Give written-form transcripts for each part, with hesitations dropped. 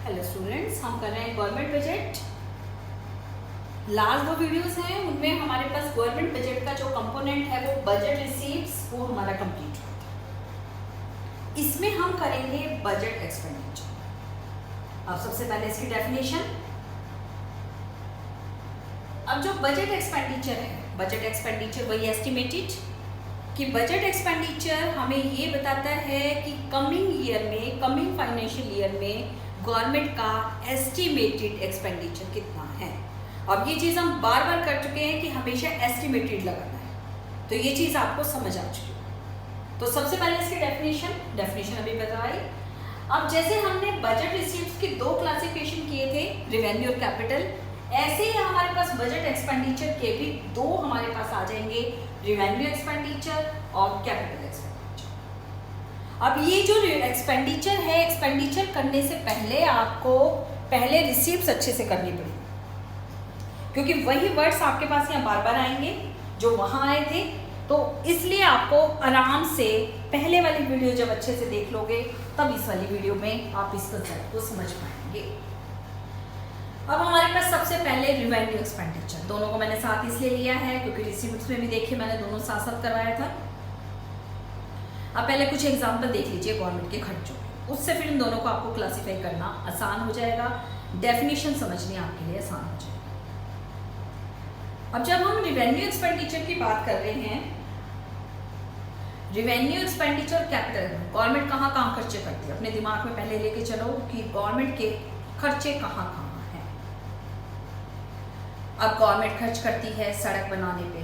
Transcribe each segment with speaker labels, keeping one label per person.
Speaker 1: Hello students, हम कर रहे हैं गवर्नमेंट बजट। लास्ट 2 वीडियोस हैं, उनमें हमारे पास गवर्नमेंट बजट का जो कंपोनेंट है वो बजट रिसीव्स, वो हमारा कंप्लीट होता है। इसमें हम करेंगे बजट एक्सपेंडिचर। अब सबसे पहले इसकी डेफिनेशन। अब जो बजट एक्सपेंडिचर है, बजट एक्सपेंडिचर वही एस्टिमेटेड कि बजट एक्सपेंडिचर हमें ये बताता है कि कमिंग फाइनेंशियल ईयर में गवर्नमेंट का एस्टिमेटेड एक्सपेंडिचर कितना है। अब ये चीज़ हम बार बार कर चुके हैं कि हमेशा एस्टिमेटेड लगाना है, तो ये चीज़ आपको समझ आ चुकी है। तो सबसे पहले इसकी डेफिनेशन अभी बताई। अब जैसे हमने बजट रिसीव्स के 2 क्लासिफिकेशन किए थे, रिवेन्यू और कैपिटल, ऐसे ही हमारे पास बजट एक्सपेंडिचर के भी 2 हमारे पास आ जाएंगे, रिवेन्यू एक्सपेंडिचर और कैपिटल एक्सपेंडिचर। अब ये जो एक्सपेंडिचर है, एक्सपेंडिचर करने से पहले आपको पहले रिसीव्स अच्छे से करनी पड़ेगी, क्योंकि वही वर्ड्स आपके पास यहाँ बार बार आएंगे जो वहाँ आए थे। तो इसलिए आपको आराम से पहले वाली वीडियो जब अच्छे से देख लोगे तब इस वाली वीडियो में आप इस कंसेप्ट को समझ पाएंगे। अब हमारे पास सबसे पहले रिवेन्यू एक्सपेंडिचर, दोनों को मैंने साथ इसलिए लिया है क्योंकि रिसीव्स में भी देखिए मैंने दोनों साथ साथ करवाया था। अब पहले कुछ एग्जाम्पल देख लीजिए गवर्नमेंट के खर्चों, उससे फिर इन दोनों को आपको क्लासीफाई करना आसान हो जाएगा, डेफिनेशन समझनी आपके लिए आसान हो जाएगा। अब जब हम रिवेन्यू एक्सपेंडिचर की बात कर रहे हैं, रिवेन्यू एक्सपेंडिचर कैपिटल, गवर्नमेंट कहाँ कहाँ खर्चे करती है, अपने दिमाग में पहले लेके चलो कि गवर्नमेंट के खर्चे कहाँ कहाँ हैं। अब गवर्नमेंट खर्च करती है सड़क बनाने पे,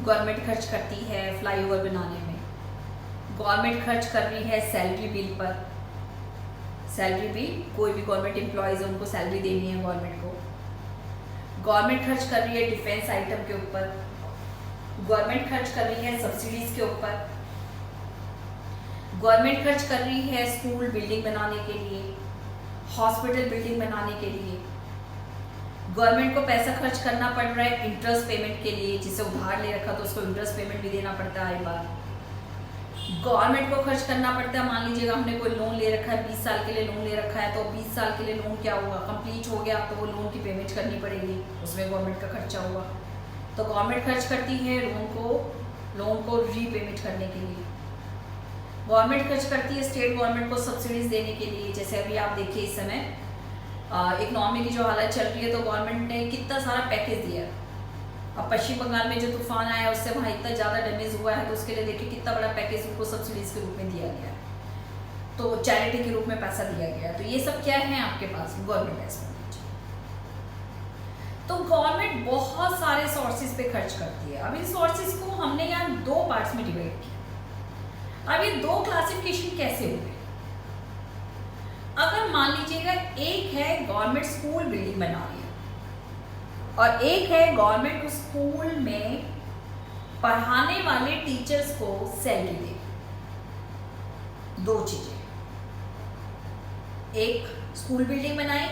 Speaker 1: गवर्नमेंट खर्च करती है फ्लाईओवर बनाने में, गवर्नमेंट खर्च कर रही है सैलरी बिल पर, सैलरी बिल कोई भी गवर्नमेंट एम्प्लॉयज़ है उनको सैलरी देनी है गवर्नमेंट को, गवर्नमेंट खर्च कर रही है डिफेंस आइटम के ऊपर, गवर्नमेंट खर्च कर रही है सब्सिडीज के ऊपर, गवर्नमेंट खर्च कर रही है स्कूल बिल्डिंग बनाने के लिए, हॉस्पिटल बिल्डिंग बनाने के लिए, गवर्नमेंट को पैसा खर्च करना पड़ रहा है इंटरेस्ट पेमेंट के लिए, जिसे उधार ले रखा तो उसको इंटरेस्ट पेमेंट भी देना पड़ता है। हर बार गवर्नमेंट को खर्च करना पड़ता है, मान लीजिएगा हमने कोई लोन ले रखा है, 20 साल के लिए लोन ले रखा है, तो 20 साल के लिए लोन क्या हुआ, कंप्लीट हो गया तो वो लोन की पेमेंट करनी पड़ेगी, उसमें गवर्नमेंट का खर्चा हुआ। तो गवर्नमेंट खर्च करती है लोन को रीपेमेंट करने के लिए। गवर्नमेंट खर्च करती है स्टेट गवर्नमेंट को सब्सिडीज देने के लिए, जैसे अभी आप देखिए इस समय इकोनॉमी की जो हालत चल रही है, तो गवर्नमेंट ने कितना सारा पैकेज दिया। अब पश्चिम बंगाल में जो तूफान आया उससे वहाँ इतना ज़्यादा डैमेज हुआ है, तो उसके लिए देखिए कितना बड़ा पैकेज उनको सब्सिडीज के रूप में दिया गया है, तो चैरिटी के रूप में पैसा दिया गया। तो ये सब क्या है आपके पास, गवर्नमेंट एक्सपेंडिचर। तो गवर्नमेंट बहुत सारे सोर्सेज पे खर्च करती है। अब इन सोर्सेज को हमने यहाँ 2 पार्ट्स में डिवाइड किया। अब ये 2 क्लासिफिकेशन कैसे हुए, अगर मान लीजिएगा एक है गवर्नमेंट स्कूल बिल्डिंग बना रही है और एक है गवर्नमेंट उस स्कूल में पढ़ाने वाले टीचर्स को सैलरी दे, 2 चीजें, एक स्कूल बिल्डिंग बनाई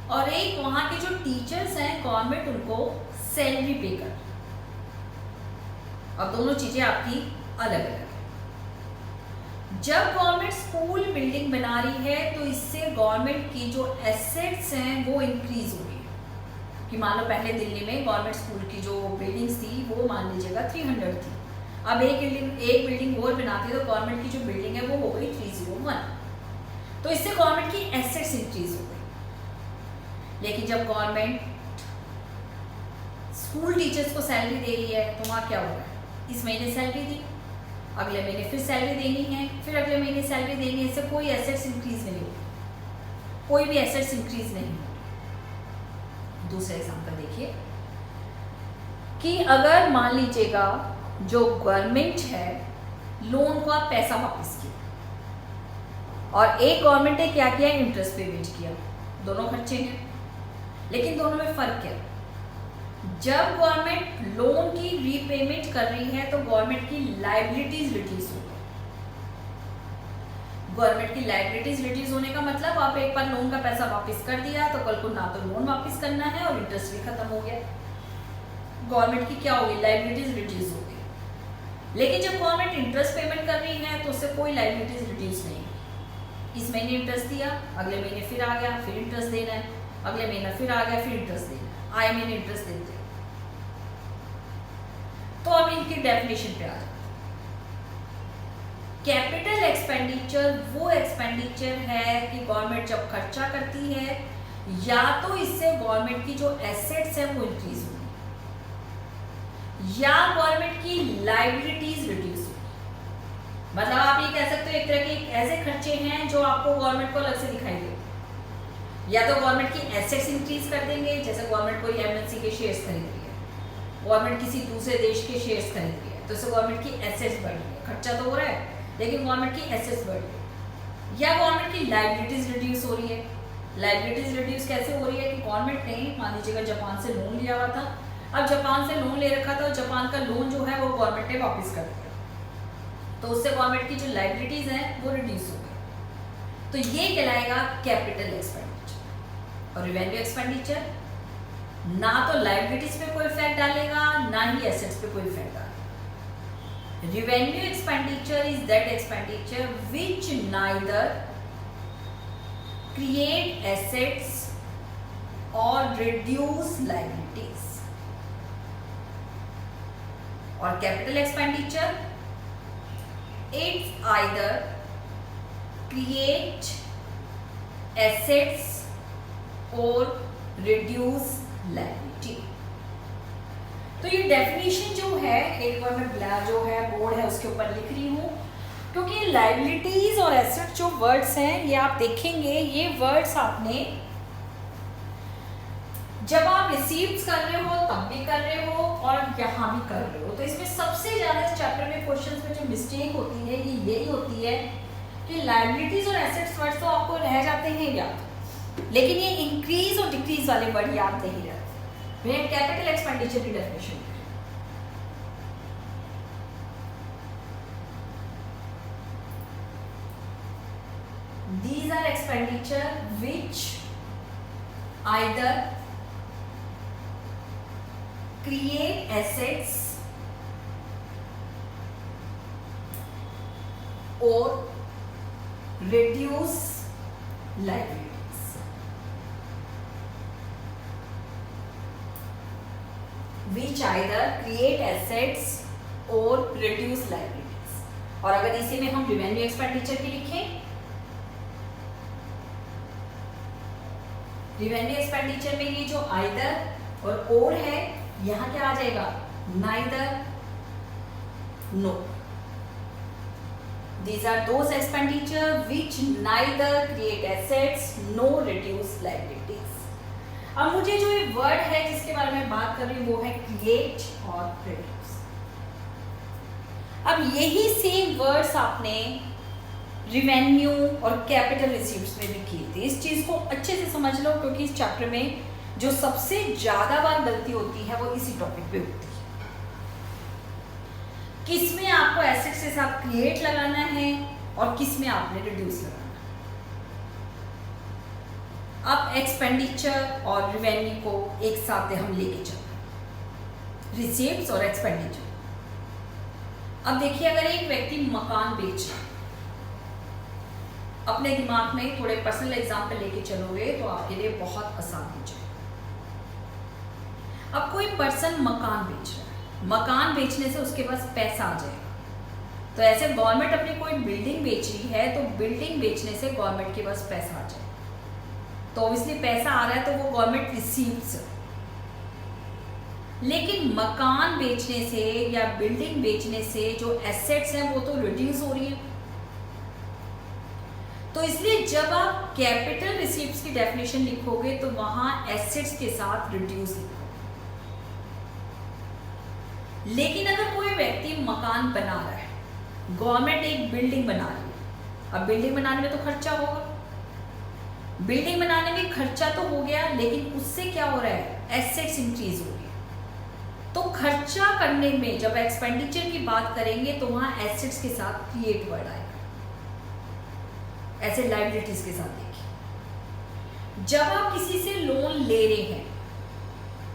Speaker 1: और एक वहां के जो टीचर्स हैं गवर्नमेंट उनको सैलरी पे कर। अब दोनों चीजें आपकी अलग अलग है। जब गवर्नमेंट स्कूल बिल्डिंग बना रही है तो इससे गवर्नमेंट की जो एसेट्स हैं वो इंक्रीज हो रही है, कि मान लो पहले दिल्ली में गवर्नमेंट स्कूल की जो बिल्डिंग्स थी वो मान लीजिएगा 300 थी, अब एक बिल्डिंग और बनाती है तो गवर्नमेंट की जो बिल्डिंग है वो हो गई 301, तो इससे गवर्नमेंट की एसेट्स इंक्रीज हो गई। लेकिन जब गवर्नमेंट स्कूल टीचर्स को सैलरी दे रही है तो वहाँ क्या हो रहा है, इस महीने सैलरी दी, अगले महीने फिर सैलरी देनी है, फिर अगले महीने सैलरी देनी है, इससे कोई एसेट्स इंक्रीज नहीं होगी, कोई भी एसेट्स इंक्रीज नहीं होगी। दूसरा एग्जांपल देखिए कि अगर मान लीजिएगा जो गवर्नमेंट है लोन का पैसा वापस किया और एक गवर्नमेंट ने क्या किया, इंटरेस्ट पेमेंट किया, दोनों खर्चे हैं, लेकिन दोनों में फर्क क्या है, जब गवर्नमेंट लोन की रीपेमेंट कर रही है तो गवर्नमेंट की लायबिलिटीज रिड्यूस हो गई। गवर्नमेंट की लायबिलिटीज रिड्यूस होने का मतलब आप एक बार लोन का पैसा वापस कर दिया तो कल को ना तो लोन वापस करना है और इंटरेस्ट भी खत्म हो गया, गवर्नमेंट की क्या होगी, लायबिलिटीज रिड्यूस हो गई। लेकिन जब गवर्नमेंट इंटरेस्ट पेमेंट कर रही है तो उससे कोई लायबिलिटीज रिड्यूस नहीं, इस महीने इंटरेस्ट दिया, अगले महीने फिर आ गया, फिर इंटरेस्ट देना है, अगले महीना फिर आ गया, फिर इंटरेस्ट देना है, आए महीने इंटरेस्ट देते हैं। तो अब इनकी डेफिनेशन पे आ जाते हैं। कैपिटल एक्सपेंडिचर वो एक्सपेंडिचर है कि गवर्नमेंट जब खर्चा करती है या तो इससे गवर्नमेंट की जो एसेट्स है वो इंक्रीज होगी या गवर्नमेंट की लायबिलिटीज रिड्यूस होगी। मतलब आप ये कह सकते हो एक तरह के ऐसे खर्चे हैं जो आपको गवर्नमेंट को अलग से दिखाई देते। या तो गवर्नमेंट की एसेट्स इंक्रीज कर देंगे, जैसे गवर्नमेंट कोई एमएनसी के शेयर्स खरीद रही है, गवर्नमेंट किसी दूसरे देश के शेयर्स खरीद रही है, तो इससे गवर्नमेंट की एसेट्स बढ़ रही है, खर्चा तो हो रहा है लेकिन गवर्नमेंट की एसेट्स बढ़ रही है। या गवर्नमेंट की लायबिलिटीज रिड्यूस हो रही है। लायबिलिटीज रिड्यूस कैसे हो रही है कि गवर्नमेंट ने मान लीजिएगा जापान से लोन लिया हुआ था, अब जापान से लोन ले रखा था और जापान का लोन जो है वो गवर्नमेंट ने वापस कर दिया, तो उससे गवर्नमेंट की जो लायबिलिटीज हैं वो रिड्यूस हो गई। तो ये कहलाएगा कैपिटल एक्सपेंडिचर। और रिवेन्यू एक्सपेंडिचर ना तो लायबिलिटीज पे कोई इफेक्ट डालेगा ना ही एसेट्स पे कोई इफेक्ट डालेगा। Revenue expenditure is that expenditure which neither create assets or reduce liabilities. और capital expenditure it's either create assets or reduce liability. तो ये डेफिनेशन जो है एक बार मैं जो है बोर्ड है उसके ऊपर लिख रही हूँ, क्योंकि लायबिलिटीज और एसेट जो वर्ड्स हैं ये आप देखेंगे, ये वर्ड्स आपने जब आप रिसीव्स कर रहे हो तब भी कर रहे हो और यहाँ भी कर रहे हो। तो इसमें सबसे ज़्यादा इस चैप्टर में क्वेश्चंस में जो मिस्टेक होती है ये यही होती है कि लायबिलिटीज और एसेट्स वर्ड्स तो आपको रह जाते हैं याद, लेकिन ये इंक्रीज और डिक्रीज वाले वर्ड याद नहीं रहते। कैपिटल एक्सपेंडिचर की definition these are expenditure which either create assets or reduce liabilities. Which either create assets or reduce liabilities. और अगर इसी में हम revenue expenditure भी लिखें, revenue expenditure में ये जो either और or है यहाँ क्या आ जाएगा neither, no. These are those expenditure which neither create assets nor reduce liabilities. अब मुझे जो ये वर्ड है जिसके बारे में बात कर रही हूँ वो है क्रिएट और रिड्यूस। अब यही सेम वर्ड्स आपने रिवेन्यू और कैपिटल रिसीव्स में भी किए थे। इस चीज को अच्छे से समझ लो, क्योंकि इस चैप्टर में जो सबसे ज्यादा बार गलती होती है वो इसी टॉपिक पे होती है। किसमें आपको एसेट्स के साथ क्रिएट लगाना है और किसमें आपने रिड्यूस लगाना है। अब एक्सपेंडिचर और रिवेन्यू को एक साथ हम लेके चलते, रिसीव्स और एक्सपेंडिचर। अब देखिए अगर एक व्यक्ति मकान बेच रहा है, अपने दिमाग में थोड़े पर्सनल एग्जांपल लेके चलोगे तो आपके लिए बहुत आसान हो जाए। अब कोई पर्सन मकान बेच रहा है, मकान बेचने से उसके पास पैसा आ जाएगा। तो ऐसे गवर्नमेंट अपनी कोई बिल्डिंग बेच रही है तो बिल्डिंग बेचने से गवर्नमेंट के पास पैसा आ जाएगा, तो ऑब्वियसली पैसा आ रहा है तो वो गवर्नमेंट रिसीव्स। लेकिन मकान बेचने से या बिल्डिंग बेचने से जो एसेट्स हैं वो तो रिड्यूस हो रही है। तो इसलिए जब आप कैपिटल रिसीव्स की डेफिनेशन लिखोगे तो वहां एसेट्स के साथ रिड्यूस लिखोगे। लेकिन अगर कोई व्यक्ति मकान बना रहा है, गवर्नमेंट एक बिल्डिंग बना रही है, अब बिल्डिंग बनाने में तो खर्चा होगा, बिल्डिंग बनाने में खर्चा तो हो गया, लेकिन उससे क्या हो रहा है, एसेट्स इंक्रीज हो रही है। तो खर्चा करने में जब एक्सपेंडिचर की बात करेंगे तो वहां एसेट्स के साथ क्रिएट वर्ड आएगा, ऐसे लायबिलिटीज के साथ। देखिए जब आप किसी से लोन ले रहे हैं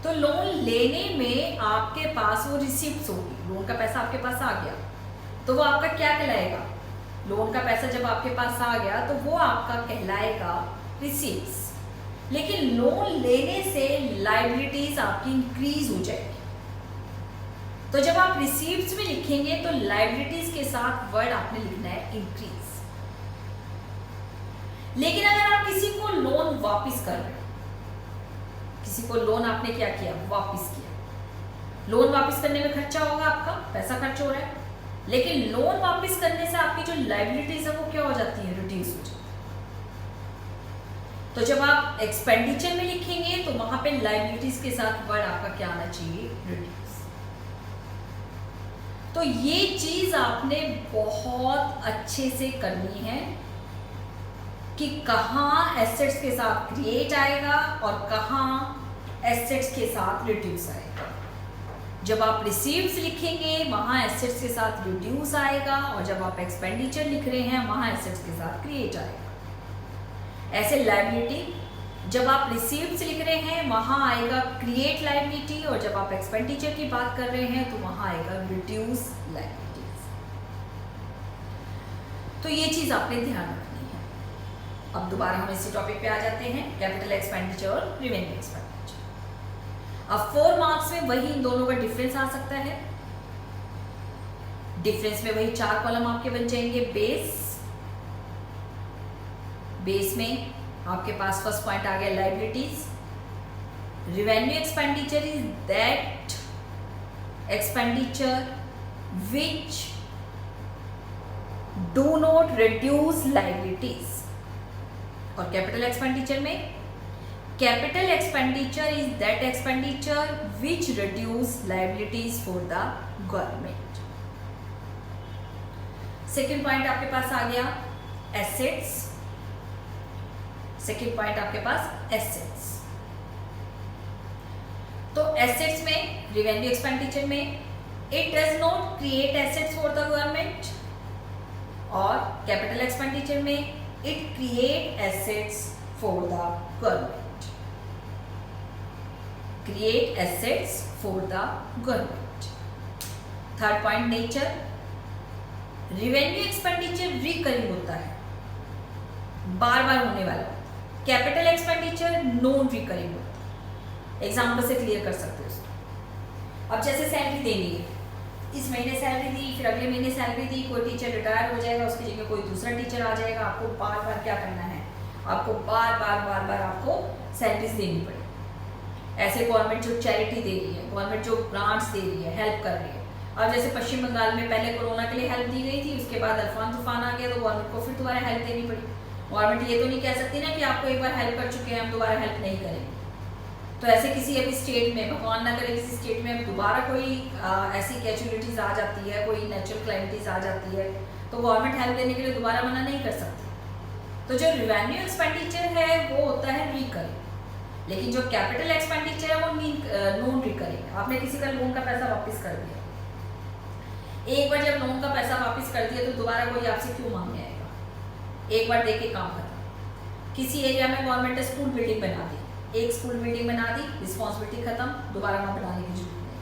Speaker 1: तो लोन लेने में आपके पास वो रिसिप्ट्स होगी, लोन का पैसा आपके पास आ गया तो वो आपका क्या कहलाएगा, लोन का पैसा जब आपके पास आ गया तो वो आपका कहलाएगा रिसीव्स। लेकिन लोन लेने से लायबिलिटीज आपकी इंक्रीज हो जाएगी। तो जब आप रिसीव्स में लिखेंगे तो लायबिलिटीज के साथ वर्ड आपने लिखना है इंक्रीज। लेकिन अगर आप किसी को लोन वापस कर रहे हो, किसी को लोन आपने क्या किया, वापस किया, लोन वापस करने में खर्चा होगा, आपका पैसा खर्च हो रहा है, लेकिन लोन वापस करने से आपकी जो लायबिलिटीज है वो क्या हो जाती है, रिड्यूस हो जाती है। तो जब आप एक्सपेंडिचर में लिखेंगे तो वहां पे लायबिलिटीज के साथ वर्ड आपका क्या आना चाहिए, रिड्यूस। तो ये चीज आपने बहुत अच्छे से करनी है कि कहाँ एसेट्स के साथ क्रिएट आएगा और कहाँ एसेट्स के साथ रिड्यूस आएगा। जब आप रिसीव्स लिखेंगे वहाँ एसेट्स के साथ रिड्यूस आएगा, और जब आप एक्सपेंडिचर लिख रहे हैं वहाँ एसेट्स के साथ क्रिएट आएगा। ऐसे लायबिलिटी जब आप रिसीव्स लिख रहे हैं वहाँ आएगा क्रिएट लायबिलिटी, और जब आप एक्सपेंडिचर की बात कर रहे हैं तो वहाँ आएगा रिड्यूस लायबिलिटीज। तो ये चीज़ आपने ध्यान रखनी है। अब दोबारा हम इसी टॉपिक पे आ जाते हैं, कैपिटल एक्सपेंडिचर और रिवेन्यू एक्सपेंडिचर। अब 4 मार्क्स में वही इन दोनों का डिफरेंस आ सकता है। डिफरेंस में वही 4 कॉलम आपके बन जाएंगे। बेस में आपके पास फर्स्ट पॉइंट आ गया liabilities. Revenue expenditure is that expenditure which do not reduce liabilities. और कैपिटल एक्सपेंडिचर में capital expenditure is that expenditure which reduce liabilities for the government. Second point आपके पास आ गया एसेट्स। सेकेंड पॉइंट आपके पास assets. तो assets में revenue expenditure में it does not create assets for the government, और capital expenditure में it create assets for the government. Create assets for the government. Third point nature. Revenue expenditure recurring होता है, बार बार होने वाला। Capital expenditure non recurring होता है। Example से clear कर सकते हो इसको। अब जैसे सैलरी देनी है, इस महीने सैलरी दी, फिर अगले महीने सैलरी दी, कोई टीचर रिटायर हो जाएगा, उसकी जगह कोई दूसरा टीचर आ जाएगा, आपको बार बार क्या करना है, आपको बार बार आपको सैलरीज देनी पड़ेगी। ऐसे गवर्नमेंट जो चैरिटी दे रही है, गवर्नमेंट जो ग्रांट्स दे रही है, हेल्प कर रही है। अब जैसे पश्चिम बंगाल में पहले कोरोना के लिए हेल्प दी गई थी, उसके बाद अल्फान तूफान आ गया तो गवर्नमेंट को फिर दोबारा हेल्प देनी पड़ी। गवर्नमेंट ये तो नहीं कह सकती ना कि आपको एक बार हेल्प कर चुके हैं, हम दोबारा हेल्प नहीं करेंगे। तो ऐसे किसी अभी स्टेट में, भगवान ना करे किसी स्टेट में दोबारा कोई ऐसी कैजुअलिटीज आ जाती है, कोई नेचुरल क्लाइमिटीज आ जाती है, तो गवर्नमेंट हेल्प देने के लिए दोबारा मना नहीं कर सकती। तो जो रिवेन्यू एक्सपेंडिचर है वो होता है रिकरिंग, लेकिन जो कैपिटल एक्सपेंडिचर है वो नॉन रिकरिंग। आपने किसी का लोन का पैसा वापस कर दिया, एक बार जब लोन का पैसा वापस कर दिया तो दोबारा कोई आपसे क्यों मांगने आएगा, एक बार दे के काम खत्म। किसी एरिया में गवर्नमेंट ने स्कूल बिल्डिंग बना दी, एक स्कूल बिल्डिंग बना दी, रिस्पॉन्सिबिलिटी खत्म, दोबारा वहाँ बनाने की जरूरत नहीं।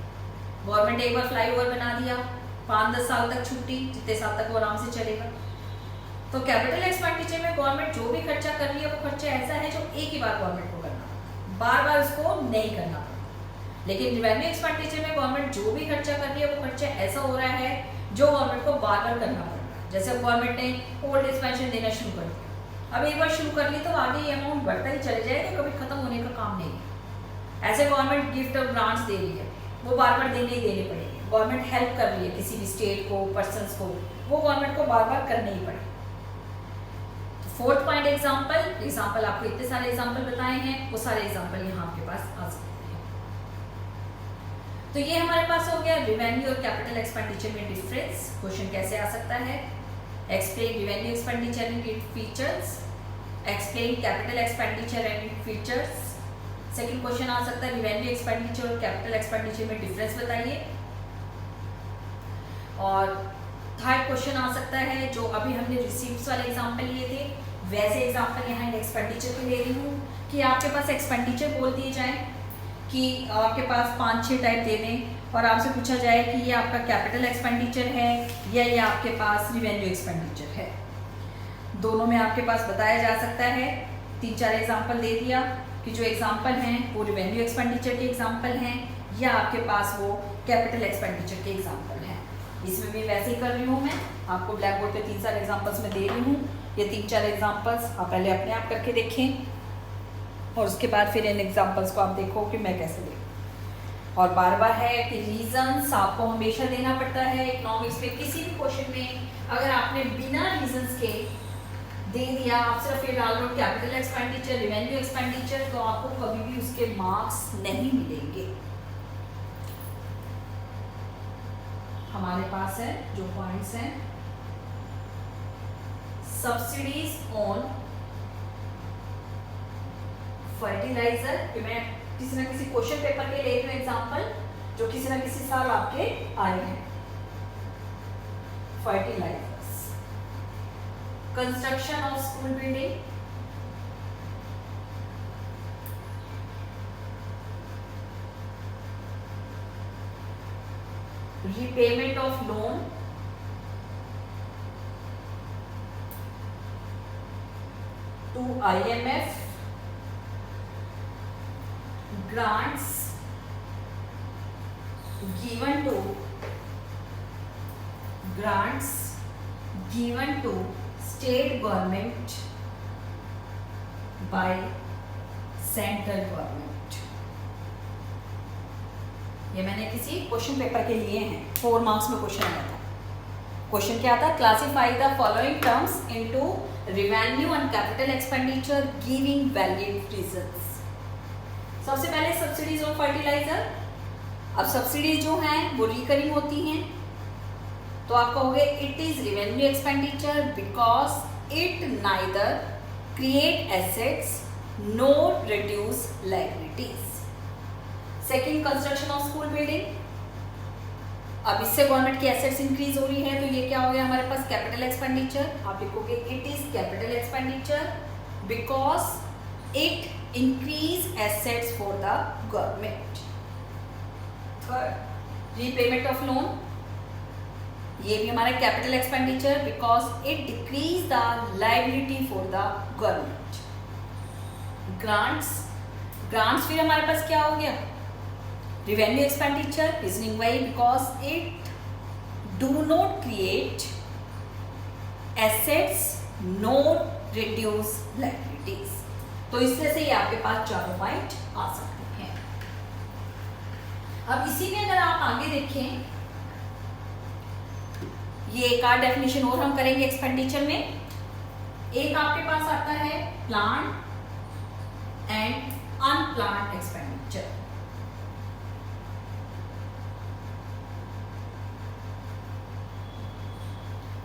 Speaker 1: गवर्नमेंट एक बार फ्लाईओवर बना दिया, 5-10 साल तक छुट्टी, जितने साल तक वो आराम से चलेगा। तो कैपिटल एक्सपेंडिचर में गवर्नमेंट जो भी खर्चा कर रही है वो खर्चा ऐसा है जो एक ही बार गवर्नमेंट को करना, बार बार उसको नहीं करना पड़ता। लेकिन रिवेन्यू एक्सपेंडिचर में गवर्नमेंट जो भी खर्चा कर रही है वो खर्चा ऐसा हो रहा है जो गवर्नमेंट को बार बार करना पड़ रहा है। जैसे गवर्नमेंट ने ओल्ड एज पेंशन देना शुरू कर दिया, अब एक बार शुरू कर ली तो आगे ये अमाउंट बढ़ता ही चले जाएगा, कभी खत्म होने का काम नहीं है। ऐसे गवर्नमेंट गिफ्ट और ग्रांट्स दे रही है, वो बार बार देने ही देने पड़ेंगे। गवर्नमेंट हेल्प कर रही है किसी भी स्टेट को, पर्सन्स को, वो गवर्नमेंट को बार बार करने ही पड़े। फोर्थ पॉइंट एग्जाम्पल आपको इतने सारे एग्जाम्पल बताए हैं, वो सारे एग्जाम्पल यहाँ आपके पास आ सकते हैं। तो ये हमारे पास हो गया रिवेन्यू और कैपिटल एक्सपेंडिचर में डिफरेंस। क्वेश्चन कैसे आ सकता है, explain revenue expenditure and its features, explain capital expenditure and its features. Second question आ सकता है रिवेन्यू एक्सपेंडिचर और कैपिटल एक्सपेंडिचर में डिफरेंस बताइए। और थर्ड क्वेश्चन आ सकता है जो अभी हमने रिसीव्स वाले एग्जाम्पल लिए थे, वैसे एग्जाम्पल यहाँ एक्सपेंडिचर के ले रही हूँ कि आपके पास एक्सपेंडिचर बोल दिए जाए कि आपके पास 5-6 टाइप दे दें और आपसे पूछा जाए कि ये आपका कैपिटल एक्सपेंडिचर है या ये आपके पास रिवेन्यू एक्सपेंडिचर है, दोनों में आपके पास बताया जा सकता है। 3-4 एग्जाम्पल दे दिया कि जो एग्जाम्पल हैं वो रिवेन्यू एक्सपेंडिचर के एग्जाम्पल हैं या आपके पास वो कैपिटल एक्सपेंडिचर के एग्जाम्पल हैं। इसमें भी वैसे ही कर रही हूँ, मैं आपको ब्लैक बोर्ड पे 3-4 एग्जाम्पल्स में दे रही हूँ। ये 3-4 एग्जाम्पल्स आप पहले अपने आप करके देखें और उसके बाद फिर इन एग्जाम्पल्स को आप देखो कि मैं कैसे देखूँ। और बार बार है कि रीजंस आपको हमेशा देना पड़ता है इकोनॉमिक्स में। किसी भी क्वेश्चन में अगर आपने बिना रीजंस के दे दिया, आप सिर्फ ये डाल रहे हो कैपिटल एक्सपेंडिचर, रिवेन्यू एक्सपेंडिचर, तो आपको कभी भी उसके मार्क्स नहीं मिलेंगे। हमारे पास है जो पॉइंट्स हैं, सब्सिडीज ऑन फर्टिलाइजर, कि मैं किसी ना किसी क्वेश्चन पेपर के ले रही हूँ एग्जाम्पल जो किसी ना किसी साल आपके आए हैं। Fertilizers, construction of school building, repayment of loan, to IMF, grants given to state government by central government। ये मैंने किसी क्वेश्चन पेपर के लिए हैं, 4 मार्क्स में क्वेश्चन आया था। क्वेश्चन क्या था? Classify the following terms into revenue and capital expenditure giving valid reasons. सबसे पहले सब्सिडीज ऑफ फर्टिलाइजर। अब सब्सिडीज जो हैं वो रिकरिंग होती हैं, तो आप कहोगे it is revenue expenditure because it neither create assets नor reduce liabilities। Second, construction of school building. अब इससे गवर्नमेंट की एसेट्स इंक्रीज हो रही है, तो ये क्या हो गया हमारे पास? Capital expenditure. आप लिखोगे it is capital expenditure because it increase assets for the government. Third, repayment of loan, ये भी हमारा capital expenditure because it decrease the liability for the government. Grants फिर हमारे पास क्या हो गया? Revenue expenditure, reasoning why because it do not create assets not reduce liabilities. तो इस तरह से ये आपके पास चारों पॉइंट आ सकते हैं। अब इसी में अगर आप आगे देखें, ये एक और डेफिनेशन और हम करेंगे एक्सपेंडिचर में। एक आपके पास आता है प्लान एंड अनप्लान्ड एक्सपेंडिचर।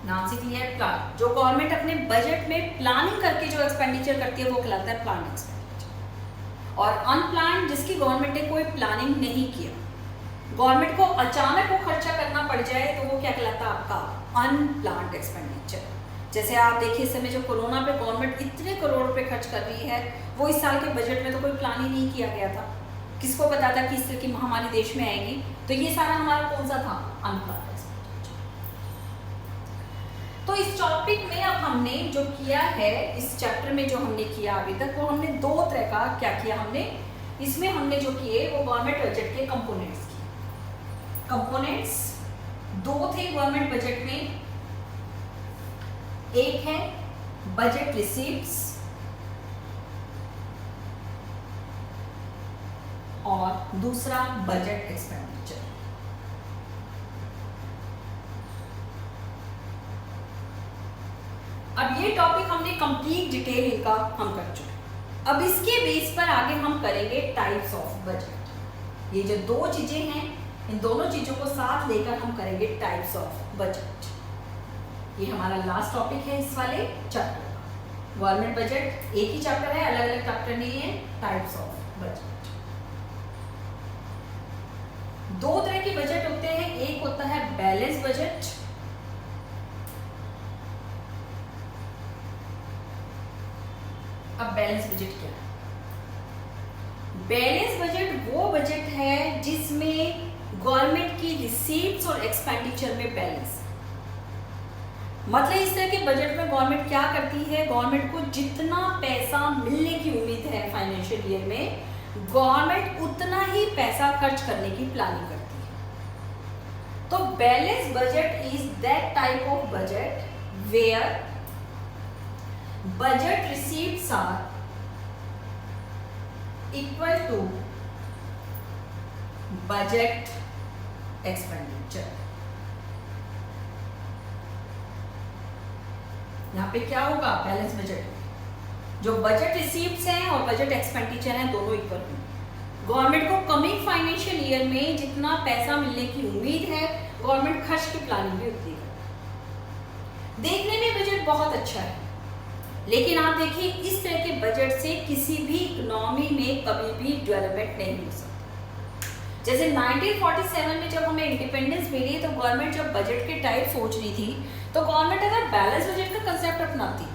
Speaker 1: नाम से क्लियर, प्लान, जो गवर्नमेंट अपने बजट में प्लानिंग करके जो एक्सपेंडिचर करती है वो कहलाता है प्लान एक्सपेंडिचर। और अनप्लान्ड, जिसकी गवर्नमेंट ने कोई प्लानिंग नहीं किया, गवर्नमेंट को अचानक वो खर्चा करना पड़ जाए, तो वो क्या कहलाता है? आपका अनप्लान्ड एक्सपेंडिचर। जैसे आप देखिए इस समय जो कोरोना पे गवर्नमेंट इतने करोड़ रुपए खर्च कर रही है, वो इस साल के बजट में तो कोई प्लान ही नहीं किया गया था। किसको पता था कि इस तरह की महामारी देश में आएगी? तो ये सारा हमारा कौन सा था? Unplanned expenditure. तो इस टॉपिक में अब हमने जो किया है, इस चैप्टर में जो हमने किया अभी तक, वो हमने 2 तरह का क्या किया हमने, इसमें हमने जो किए वो गवर्नमेंट बजट के कंपोनेंट्स किए। कंपोनेंट्स 2 थे गवर्नमेंट बजट में, एक है बजट रिसीप्ट्स और दूसरा बजट एक्सपेंडिचर। अब ये टॉपिक हमने कंप्लीट डिटेल इनका हम कर चुके। अब इसके बेस पर आगे हम करेंगे टाइप्स ऑफ बजट। ये जो 2 चीजें हैं, इन दोनों चीजों को साथ लेकर हम करेंगे टाइप्स ऑफ बजट। ये हमारा लास्ट टॉपिक है इस वाले चैप्टर का। गवर्नमेंट बजट एक ही चैप्टर है, अलग अलग चैप्टर नहीं है। टाइप्स ऑफ बजट, 2 तरह के बजट होते हैं। एक होता है बैलेंस बजट, अब बैलेंस बजट क्या है? बैलेंस बजट वो बजट है जिसमें गवर्नमेंट की रिसीट्स और एक्सपेंडिचर में बैलेंस। मतलब इस तरह के बजट में गवर्नमेंट क्या करती है, गवर्नमेंट को जितना पैसा मिलने की उम्मीद है फाइनेंशियल ईयर में, गवर्नमेंट उतना ही पैसा खर्च करने की प्लानिंग करती है। तो balance budget is that type of budget where budget receipts are equal to budget expenditure. यहां पे क्या होगा, बैलेंस बजट जो बजट रिसीव्स हैं और बजट एक्सपेंडिचर हैं दोनों इक्वल होंगे। गवर्नमेंट को कमिंग फाइनेंशियल ईयर में जितना पैसा मिलने की उम्मीद है, गवर्नमेंट खर्च की प्लानिंग भी उतनी करे। देखने में बजट बहुत अच्छा है, लेकिन आप देखिए इस तरह के बजट से किसी भी इकोनॉमी में कभी भी डेवलपमेंट नहीं हो सकती। जैसे 1947 में जब हमें इंडिपेंडेंस मिली तो गवर्नमेंट जब बजट के टाइप सोच रही थी, तो गवर्नमेंट अगर बैलेंस बजट का कंसेप्ट अपनाती,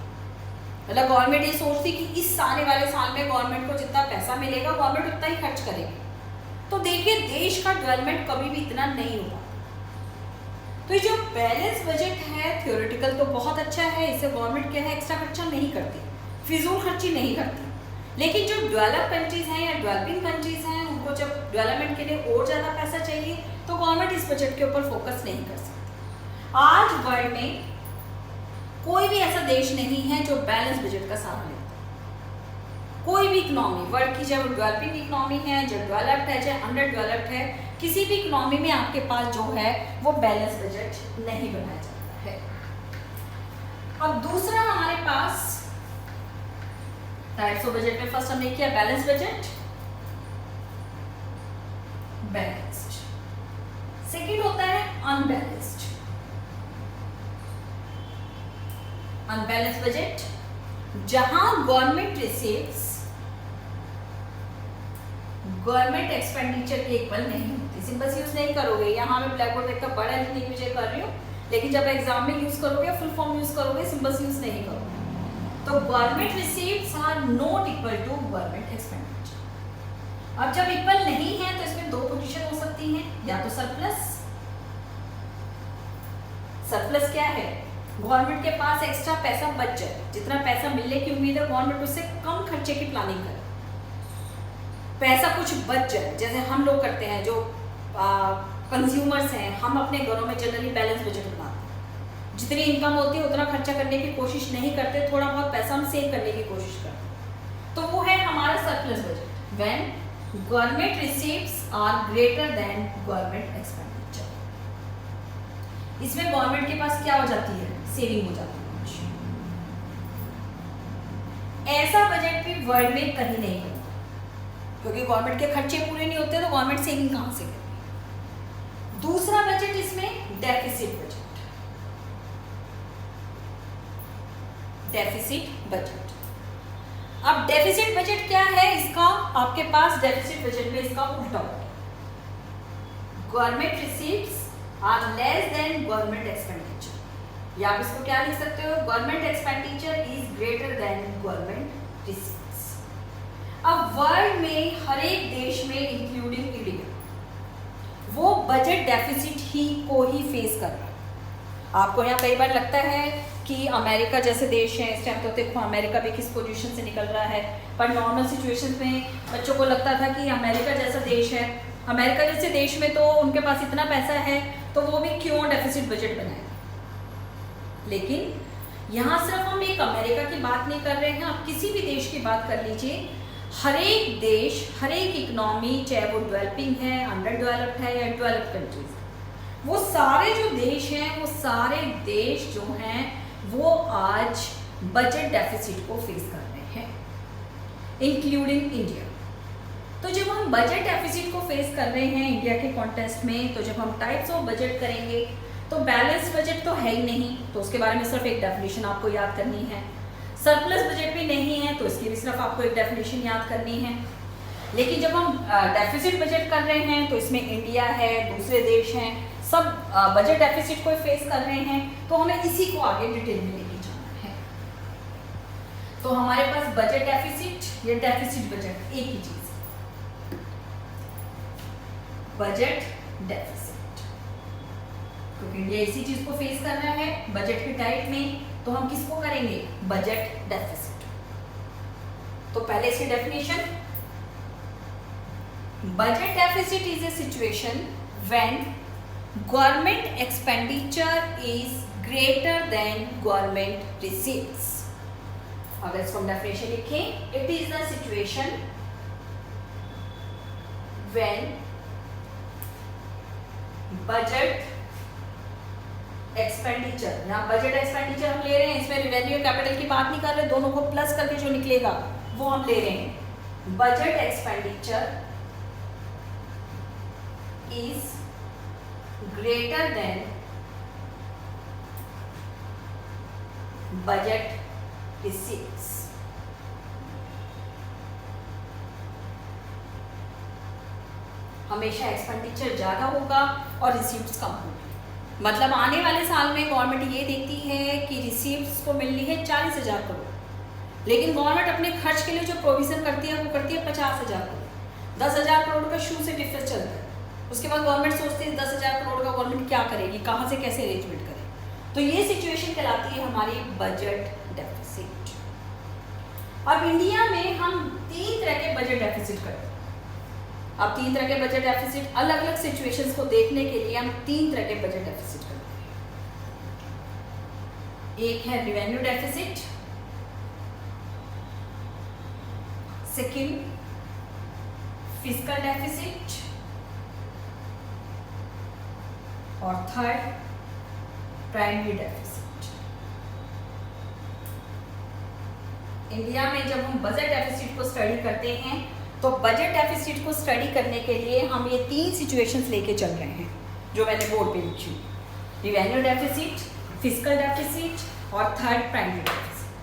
Speaker 1: मतलब गवर्नमेंट ये सोचती कि इस आने वाले साल में गवर्नमेंट को जितना पैसा मिलेगा गवर्नमेंट उतना ही खर्च करेगी, तो देखिए देश का डेवलपमेंट कभी भी इतना नहीं होगा। तो ये जो बैलेंस बजट है थ्योरेटिकल तो बहुत अच्छा है, इससे गवर्नमेंट क्या है एक्स्ट्रा खर्चा नहीं करती, फिजूल खर्ची नहीं करती। लेकिन जो डेवलप कंट्रीज हैं या डेवलपिंग कंट्रीज हैं, उनको जब डेवलपमेंट के लिए और ज़्यादा पैसा चाहिए तो गवर्नमेंट इस बजट के ऊपर फोकस नहीं कर सकती। आज वर्ल्ड में कोई भी ऐसा देश नहीं है जो बैलेंस बजट का सहारा लेता है। कोई भी इकोनॉमी वर्ल्ड की, चाहे वो डेवलपिंग इकोनॉमी है, जो डेवलप्ड है, चाहे अंडर डेवलप्ड है, किसी भी इकोनॉमी में आपके पास जो है वो बैलेंस बजट नहीं बनाया जाता है। अब दूसरा हमारे पास टाइप्स ऑफ बजट में फर्स्ट हमने किया बैलेंस बजट, बैलेंस्ड। सेकंड होता है अनबैलेंस्ड। अनबैलेंस्ड बजट जहां गवर्नमेंट रिसीव्स गवर्नमेंट एक्सपेंडिचर के इक्वल नहीं होती। सिंबल्स यूज नहीं करोगे, यहाँ मैं ब्लैक बोर्ड देखकर बड़ा लिखने की वजह कर रही हूँ, लेकिन जब एग्जाम में यूज करोगे फुल फॉर्म यूज करोगे, सिंबल्स यूज नहीं करोगे। तो government receives are not equal to government expenditure. अब जब इक्वल नहीं है तो इसमें दो पोजीशन हो सकती हैं, या तो सरप्लस। सरप्लस क्या है, गवर्नमेंट के पास एक्स्ट्रा पैसा बच जाए, जितना पैसा मिलने की उम्मीद है गवर्नमेंट उससे कम खर्चे की प्लानिंग करे, पैसा कुछ बच जाए। जैसे हम लोग करते हैं, जो कंज्यूमर्स हैं, हम अपने घरों में जनरली बैलेंस बजट बनाते हैं, जितनी इनकम होती है उतना खर्चा करने की कोशिश नहीं करते, थोड़ा बहुत पैसा हम सेव करने की कोशिश करते हैं। तो वो है हमारा surplus budget, when government receives are greater than government expenditure. इसमें गवर्नमेंट के पास क्या हो जाती है, सेविंग हो जाती है। ऐसा बजट भी वर्ल्ड में कहीं नहीं होता, क्योंकि गवर्नमेंट के खर्चे पूरे नहीं होते तो गवर्नमेंट सेविंग कहां से करेगी। दूसरा बजट इसमें डेफिसिट बजट। डेफिसिट बजट, अब डेफिसिट बजट क्या है, इसका आपके पास डेफिसिट बजट में इसका उल्टा होगा। Government receives are less than government expenditure, या आप इसको क्या लिख सकते हो, government expenditure is greater than government receives. अब वर्ल्ड में हर एक देश में इंक्लूडिंग इंडिया वो बजट डेफिसिट ही को ही फेस कर रहा है। आपको यहाँ कई बार लगता है कि अमेरिका जैसे देश है, इस टाइम तो देखो अमेरिका भी किस पोजीशन से निकल रहा है, पर नॉर्मल सिचुएशन में बच्चों को लगता था कि अमेरिका जैसा देश है, अमेरिका जैसे देश में तो उनके पास इतना पैसा है तो वो भी क्यों डेफिसिट बजट बनाए। लेकिन यहाँ सिर्फ हम एक अमेरिका की बात नहीं कर रहे हैं, आप किसी भी देश की बात कर लीजिए, हर एक देश, हर एक इकोनॉमी, चाहे वो डेवलपिंग है, अंडर डेवलप्ड है या डेवलप्ड कंट्रीज, वो सारे जो देश हैं, वो सारे देश जो हैं वो आज बजट डेफिसिट को फेस कर रहे हैं, इंक्लूडिंग इंडिया। तो जब हम बजट डेफिसिट को फेस कर रहे हैं इंडिया के कॉन्टेक्स्ट में, तो जब हम टाइप्स ऑफ बजट करेंगे तो बैलेंस बजट तो है ही नहीं, तो उसके बारे में सिर्फ एक डेफिनेशन आपको याद करनी है। सरप्लस बजट भी नहीं है तो इसकी भी सिर्फ आपको एक डेफिनेशन याद करनी है। लेकिन जब हम डेफिसिट बजट कर रहे हैं तो इसमें इंडिया है, दूसरे देश हैं, सब बजट डेफिसिट को फेस कर रहे हैं, तो हमें इसी को आगे डिटेल में लेके जाना है। तो हमारे पास बजट डेफिसिट या डेफिसिट बजट एक ही चीज है। बजट डेफिसिट, क्योंकि इंडिया इसी चीज को फेस कर रहा है बजट के टाइट में, तो हम किसको करेंगे, बजट डेफिसिट। तो पहले इसकी definition, budget deficit is a situation when government expenditure is greater than government receipts. अगर इसको हम डेफिनेशन लिखें, it is the situation when budget expenditure, यहाँ बजट एक्सपेंडिचर हम ले रहे हैं, इसमें रेवेन्यू कैपिटल की बात नहीं कर रहे, दोनों को प्लस करके जो निकलेगा वो हम ले रहे हैं। Budget expenditure is greater then budget receipts. हमेशा एक्सपेंडिचर ज्यादा होगा और रिसीट्स कम होगी। मतलब आने वाले साल में गवर्नमेंट ये देखती है कि रिसीट्स को मिलनी है 40,000 करोड़, लेकिन गवर्नमेंट अपने खर्च के लिए जो प्रोविजन करती है वो करती है 50,000 करोड़। 10,000 करोड़ का शुरू से डिफरेंस चलता है, उसके बाद गवर्नमेंट सोचती है 10,000 करोड़ का गवर्नमेंट क्या करेगी, कहाँ से कैसे अरेंजमेंट करे। तो ये सिचुएशन कहलाती है हमारी बजट डेफिसिट। अब इंडिया में हम 3 तरह के बजट डेफिसिट करते हैं। अब 3 तरह के बजट डेफिसिट, अलग अलग सिचुएशंस को देखने के लिए हम 3 तरह के बजट डेफिसिट करते हैं। एक है revenue deficit, second fiscal deficit, और थर्ड प्राइमरी डेफिसिट। इंडिया में जब हम बजट डेफिसिट को स्टडी करते हैं तो बजट डेफिसिट को स्टडी करने के लिए हम ये 3 सिचुएशंस लेके चल रहे हैं जो मैंने बोर्ड पे लिखी, रेवेन्यू डेफिसिट, फिस्कल डेफिसिट और थर्ड प्राइमरी डेफिसिट।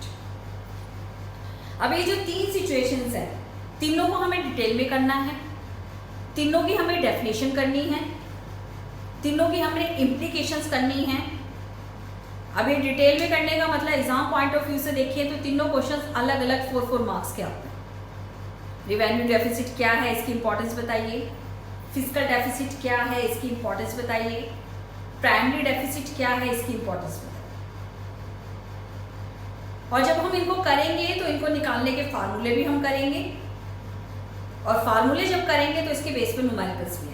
Speaker 1: अब ये जो 3 सिचुएशंस हैं, तीनों को हमें डिटेल में करना है, तीनों की हमें डेफिनेशन करनी है, तीनों की हमें इम्प्लीकेशंस करनी है। अभी डिटेल में करने का मतलब एग्जाम पॉइंट ऑफ व्यू से देखिए तो तीनों क्वेश्चंस अलग अलग 4-4 मार्क्स के आते हैं। रेवेन्यू डेफिसिट क्या है, इसकी इंपॉर्टेंस बताइए, फिस्कल डेफिसिट क्या है, इसकी इंपॉर्टेंस बताइए, प्राइमरी डेफिसिट क्या है, इसकी इंपॉर्टेंस बताइए। और जब हम इनको करेंगे तो इनको निकालने के फार्मूले भी हम करेंगे, और फार्मूले जब करेंगे तो इसके बेस पे न्यूमेरिकल्स भी हैं।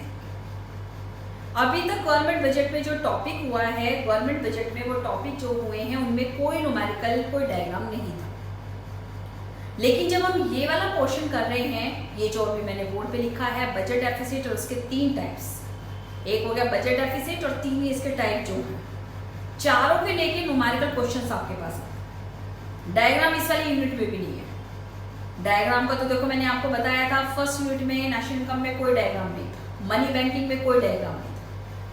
Speaker 1: अभी तक गवर्नमेंट बजट में जो टॉपिक हुआ है, गवर्नमेंट बजट में वो टॉपिक जो हुए हैं उनमें कोई न्यूमेरिकल, कोई डायग्राम नहीं था। लेकिन जब हम ये वाला पोर्शन कर रहे हैं, ये जो अभी मैंने बोर्ड पे लिखा है बजट डेफिसिट और उसके 3 टाइप्स, एक हो गया बजट डेफिसिट और 3 इसके टाइप जो हैं, चारों के लेके न्यूमेरिकल क्वेश्चंस आपके पास हैं। डायग्राम इस वाली यूनिट में भी नहीं है। डायग्राम का तो देखो मैंने आपको बताया था, फर्स्ट यूनिट में नेशनल इनकम में कोई डायग्राम नहीं था, मनी बैंकिंग में कोई डायग्राम नहीं था,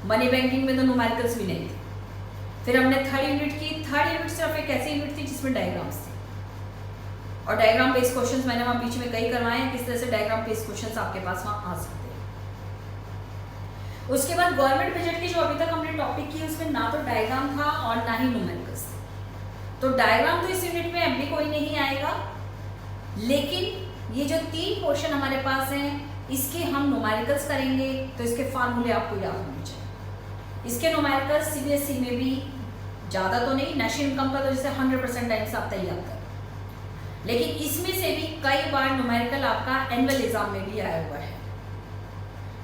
Speaker 1: मनी बैंकिंग में तो न्यूमेरिकल्स भी नहीं थे। फिर हमने थर्ड यूनिट की, थर्ड यूनिट सिर्फ एक ऐसी यूनिट थी जिसमें डायग्राम्स थे, और डायग्राम बेस्ड क्वेश्चंस मैंने वहाँ बीच में कई करवाए हैं, किस तरह से डायग्राम बेस्ड क्वेश्चंस आपके पास वहाँ आ सकते हैं। उसके बाद गवर्नमेंट बजट की जो अभी तक हमने टॉपिक की उसमें ना तो डायग्राम था और ना ही न्यूमेरिकल्स। तो डायग्राम तो इस यूनिट में अभी कोई नहीं आएगा, लेकिन ये जो 3 क्वेश्चन हमारे पास हैं इसके हम न्यूमेरिकल्स करेंगे, तो इसके फार्मूले आपको याद होने चाहिए। इसके न्यूमेरिकल्स CBSE में भी ज़्यादा तो नहीं, नेशनल इनकम का तो जैसे 100% टाइम्स आप तैयार करें, लेकिन इसमें से भी कई बार न्यूमेरिकल आपका एनुअल एग्जाम में भी आया हुआ है।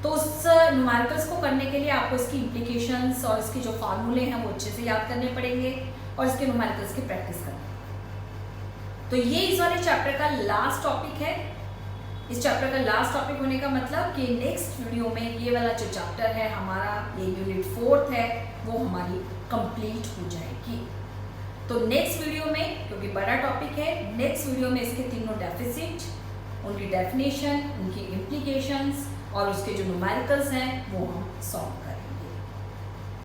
Speaker 1: तो उस न्यूमेरिकल्स को करने के लिए आपको इसकी इम्प्लीकेशंस और इसके जो फार्मूले हैं वो अच्छे से याद करने पड़ेंगे और इसके न्यूमेरिकल्स की प्रैक्टिस करनी। तो ये इस वाले चैप्टर का लास्ट टॉपिक है। इस चैप्टर का लास्ट टॉपिक होने का मतलब कि नेक्स्ट वीडियो में ये वाला जो चैप्टर है हमारा, ये यूनिट 4 है, वो हमारी कंप्लीट हो जाएगी। तो नेक्स्ट वीडियो में, क्योंकि बड़ा टॉपिक है, नेक्स्ट वीडियो में इसके तीनों डेफिसिट, उनकी डेफिनेशन, उनकी इम्प्लीकेशंस और उसके जो न्यूमेरिकल्स हैं वो हम सॉल्व करेंगे।